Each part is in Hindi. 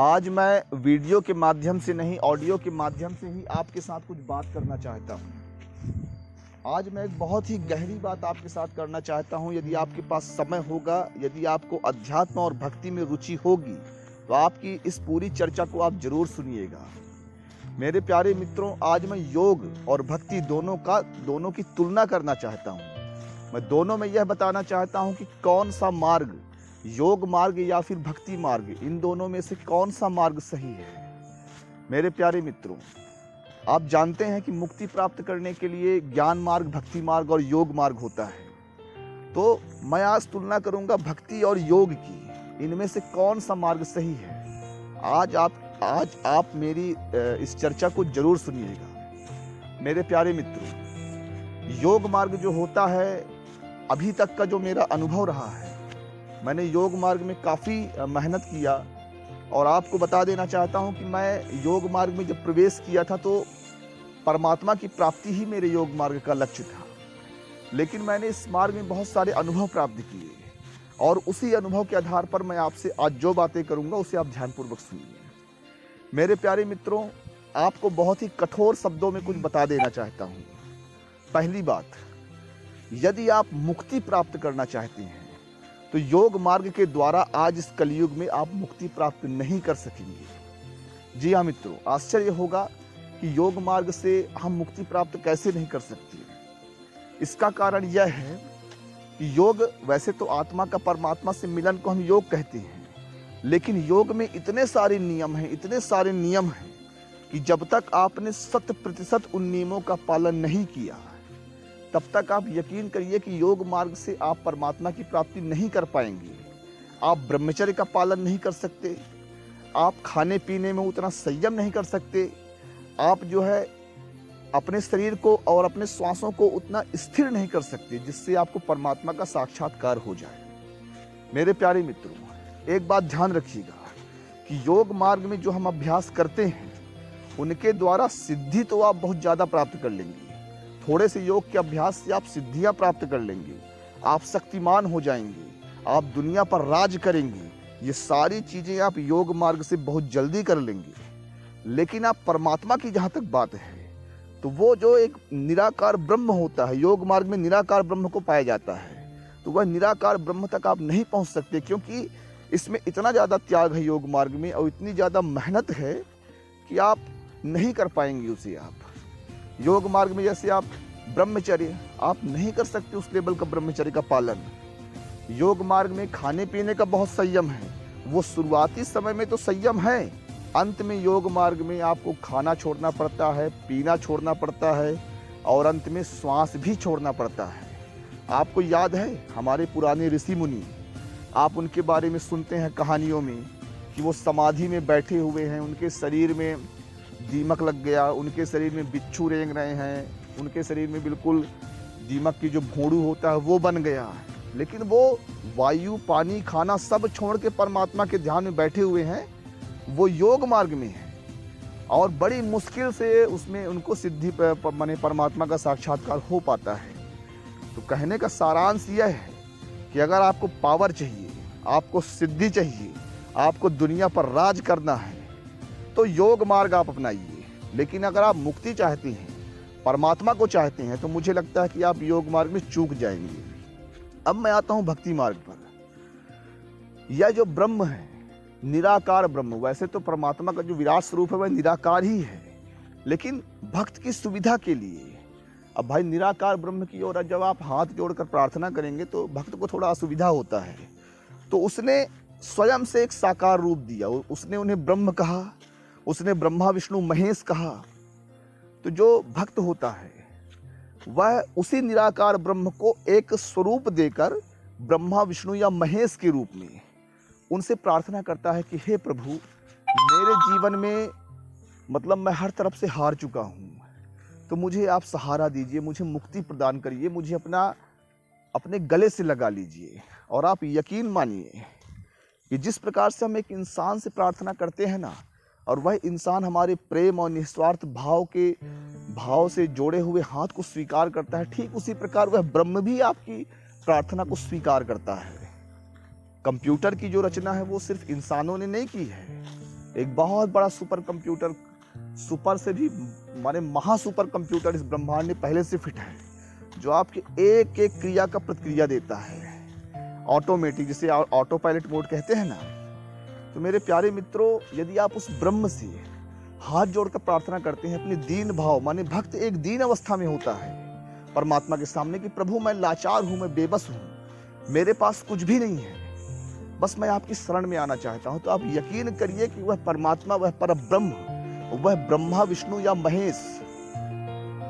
आज मैं वीडियो के माध्यम से नहीं, ऑडियो के माध्यम से ही आपके साथ कुछ बात करना चाहता हूँ। आज मैं एक बहुत ही गहरी बात आपके साथ करना चाहता हूँ। यदि आपके पास समय होगा, यदि आपको अध्यात्म और भक्ति में रुचि होगी, तो आपकी इस पूरी चर्चा को आप जरूर सुनिएगा। मेरे प्यारे मित्रों, आज मैं योग और भक्ति दोनों की तुलना करना चाहता हूँ। मैं दोनों में यह बताना चाहता हूँ कि कौन सा मार्ग, योग मार्ग या फिर भक्ति मार्ग, इन दोनों में से कौन सा मार्ग सही है। मेरे प्यारे मित्रों, आप जानते हैं कि मुक्ति प्राप्त करने के लिए ज्ञान मार्ग, भक्ति मार्ग और योग मार्ग होता है। तो मैं आज तुलना करूंगा भक्ति और योग की, इनमें से कौन सा मार्ग सही है। आज आप मेरी इस चर्चा को जरूर सुनिएगा। मेरे प्यारे मित्रों, योग मार्ग जो होता है, अभी तक का जो मेरा अनुभव रहा है, मैंने योग मार्ग में काफ़ी मेहनत किया और आपको बता देना चाहता हूं कि मैं योग मार्ग में जब प्रवेश किया था तो परमात्मा की प्राप्ति ही मेरे योग मार्ग का लक्ष्य था। लेकिन मैंने इस मार्ग में बहुत सारे अनुभव प्राप्त किए और उसी अनुभव के आधार पर मैं आपसे आज जो बातें करूंगा उसे आप ध्यानपूर्वक सुनिए। मेरे प्यारे मित्रों, आपको बहुत ही कठोर शब्दों में कुछ बता देना चाहता हूँ। पहली बात, यदि आप मुक्ति प्राप्त करना चाहते हैं तो योग मार्ग के द्वारा आज इस कलयुग में आप मुक्ति प्राप्त नहीं कर सकेंगे। जी हाँ मित्रों, आश्चर्य होगा कि योग मार्ग से हम मुक्ति प्राप्त कैसे नहीं कर सकते। इसका कारण यह है कि योग, वैसे तो आत्मा का परमात्मा से मिलन को हम योग कहते हैं, लेकिन योग में इतने सारे नियम हैं कि जब तक आपने 100% उन नियमों का पालन नहीं किया, तब तक आप यकीन करिए कि योग मार्ग से आप परमात्मा की प्राप्ति नहीं कर पाएंगे। आप ब्रह्मचर्य का पालन नहीं कर सकते, आप खाने पीने में उतना संयम नहीं कर सकते, आप जो है अपने शरीर को और अपने श्वासों को उतना स्थिर नहीं कर सकते जिससे आपको परमात्मा का साक्षात्कार हो जाए। मेरे प्यारे मित्रों, एक बात ध्यान रखिएगा कि योग मार्ग में जो हम अभ्यास करते हैं उनके द्वारा सिद्धि तो आप बहुत ज़्यादा प्राप्त कर लेंगे। थोड़े से योग के अभ्यास से आप सिद्धियां प्राप्त कर लेंगे, आप शक्तिमान हो जाएंगे, आप दुनिया पर राज करेंगे। ये सारी चीज़ें आप योग मार्ग से बहुत जल्दी कर लेंगे। लेकिन आप परमात्मा की जहाँ तक बात है, तो वो जो एक निराकार ब्रह्म होता है, योग मार्ग में निराकार ब्रह्म को पाया जाता है, तो वह निराकार ब्रह्म तक आप नहीं पहुँच सकते, क्योंकि इसमें इतना ज़्यादा त्याग है योग मार्ग में और इतनी ज़्यादा मेहनत है कि आप नहीं कर पाएंगे उसे। आप योग मार्ग में जैसे आप ब्रह्मचर्य, आप नहीं कर सकते उस लेवल का ब्रह्मचर्य का पालन। योग मार्ग में खाने पीने का बहुत संयम है, वो शुरुआती समय में तो संयम है, अंत में योग मार्ग में आपको खाना छोड़ना पड़ता है, पीना छोड़ना पड़ता है और अंत में श्वास भी छोड़ना पड़ता है। आपको याद है हमारे पुराने ऋषि मुनि, आप उनके बारे में सुनते हैं कहानियों में कि वो समाधि में बैठे हुए हैं, उनके शरीर में दीमक लग गया, उनके शरीर में बिच्छू रेंग रहे हैं, उनके शरीर में बिल्कुल दीमक की जो भोंडू होता है वो बन गया। लेकिन वो वायु, पानी, खाना सब छोड़ के परमात्मा के ध्यान में बैठे हुए हैं, वो योग मार्ग में है और बड़ी मुश्किल से उसमें उनको सिद्धि माने परमात्मा का साक्षात्कार हो पाता है। तो कहने का सारांश यह है कि अगर आपको पावर चाहिए, आपको सिद्धि चाहिए, आपको दुनिया पर राज करना है, तो योग मार्ग आप अपनाइए। लेकिन अगर आप मुक्ति चाहते हैं, परमात्मा को चाहते हैं, तो मुझे लगता है कि आप योग मार्ग में चूक जाएंगे। अब मैं आता हूं भक्ति मार्ग पर। यह जो ब्रह्म है, निराकार ब्रह्म, वैसे तो परमात्मा का जो विराट स्वरूप है वह निराकार ही है, लेकिन भक्त की सुविधा के लिए, अब भाई निराकार ब्रह्म की ओर जब आप हाथ जोड़कर प्रार्थना करेंगे तो भक्त को थोड़ा असुविधा होता है, तो उसने स्वयं से एक साकार रूप दिया, उसने उन्हें ब्रह्म कहा, उसने ब्रह्मा विष्णु महेश कहा। तो जो भक्त होता है वह उसी निराकार ब्रह्म को एक स्वरूप देकर ब्रह्मा विष्णु या महेश के रूप में उनसे प्रार्थना करता है कि हे प्रभु, मेरे जीवन में मतलब मैं हर तरफ से हार चुका हूँ, तो मुझे आप सहारा दीजिए, मुझे मुक्ति प्रदान करिए, मुझे अपने गले से लगा लीजिए। और आप यकीन मानिए कि जिस प्रकार से हम एक इंसान से प्रार्थना करते हैं ना, और वह इंसान हमारे प्रेम और निस्वार्थ भाव से जोड़े हुए हाथ को स्वीकार करता है, ठीक उसी प्रकार वह ब्रह्म भी आपकी प्रार्थना को स्वीकार करता है। कंप्यूटर की जो रचना है वो सिर्फ इंसानों ने नहीं की है, एक बहुत बड़ा सुपर कंप्यूटर, सुपर से भी माने महा सुपर कंप्यूटर इस ब्रह्मांड में पहले से फिट है, जो आपके एक एक क्रिया का प्रतिक्रिया देता है ऑटोमेटिक, जिसे ऑटो पायलट मोड कहते हैं ना। तो मेरे प्यारे मित्रों, यदि आप उस ब्रह्म से हाथ जोड़कर प्रार्थना करते हैं, अपने दीन भाव, माने भक्त एक दीन अवस्था में होता है परमात्मा के सामने कि प्रभु मैं लाचार हूं, मैं बेबस हूं, मेरे पास कुछ भी नहीं है, बस मैं आपकी शरण में आना चाहता हूं, तो आप यकीन करिए कि वह परमात्मा, वह परब्रह्म, वह ब्रह्मा विष्णु या महेश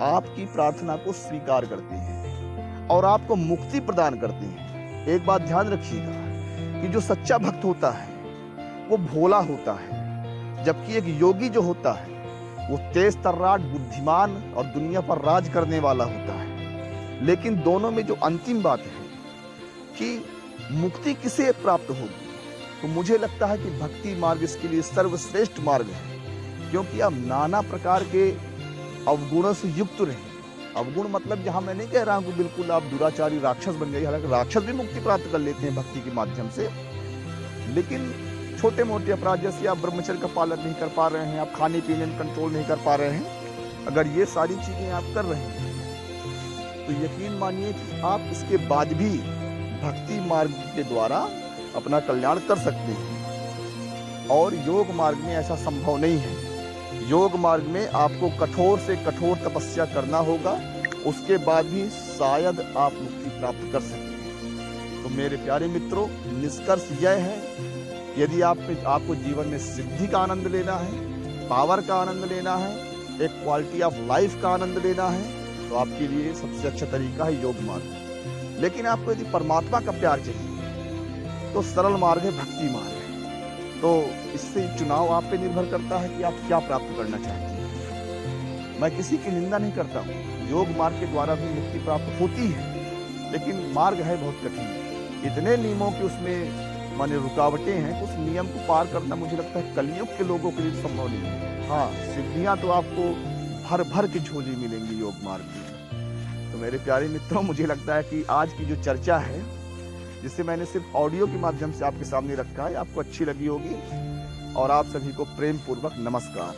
आपकी प्रार्थना को स्वीकार करते हैं और आपको मुक्ति प्रदान करते हैं। एक बात ध्यान रखिएगा कि जो सच्चा भक्त होता है वो भोला होता है, जबकि एक योगी जो होता है वो तेज तर्राट, बुद्धिमान और दुनिया पर राज करने वाला होता है। लेकिन दोनों में जो अंतिम बात है कि मुक्ति किसे प्राप्त होगी, तो मुझे लगता है कि भक्ति मार्ग इसके लिए सर्वश्रेष्ठ मार्ग है, क्योंकि आप नाना प्रकार के अवगुणों से युक्त रहें। अवगुण मतलब यहाँ मैं नहीं कह रहा हूँ कि बिल्कुल आप दुराचारी राक्षस बन जाइए, हालांकि राक्षस भी मुक्ति प्राप्त कर लेते हैं भक्ति के माध्यम से, लेकिन छोटे मोटे अपराध जैसे आप ब्रह्मचर्य का पालन नहीं कर पा रहे हैं, आप खाने पीने में कंट्रोल नहीं कर पा रहे हैं, अगर ये सारी चीजें आप कर रहे हैं तो यकीन मानिए कि आप इसके बाद भी भक्ति मार्ग के द्वारा अपना कल्याण कर सकते हैं। और योग मार्ग में ऐसा संभव नहीं है। योग मार्ग में आपको कठोर से कठोर तपस्या करना होगा, उसके बाद भी शायद आप मुक्ति प्राप्त कर सकते। तो मेरे प्यारे मित्रों, निष्कर्ष यह है, यदि आपको जीवन में सिद्धि का आनंद लेना है, पावर का आनंद लेना है, एक क्वालिटी ऑफ लाइफ का आनंद लेना है, तो आपके लिए सबसे अच्छा तरीका है योग मार्ग। लेकिन आपको यदि परमात्मा का प्यार चाहिए तो सरल मार्ग है भक्ति मार्ग। तो इससे चुनाव आप पे निर्भर करता है कि आप क्या प्राप्त करना चाहते हैं। मैं किसी की निंदा नहीं करता हूँ, योग मार्ग के द्वारा भी मुक्ति प्राप्त होती है, लेकिन मार्ग है बहुत कठिन, इतने नियमों की उसमें माने रुकावटें हैं, उस नियम को पार करना मुझे लगता है कलयुग के लोगों के लिए संभव नहीं है। हाँ, सिद्धियां तो आपको भर भर की झोली मिलेंगी योग मार्ग में। तो मेरे प्यारे मित्रों, मुझे लगता है कि आज की जो चर्चा है, जिसे मैंने सिर्फ ऑडियो के माध्यम से आपके सामने रखा है, आपको अच्छी लगी होगी। और आप सभी को प्रेम पूर्वक नमस्कार।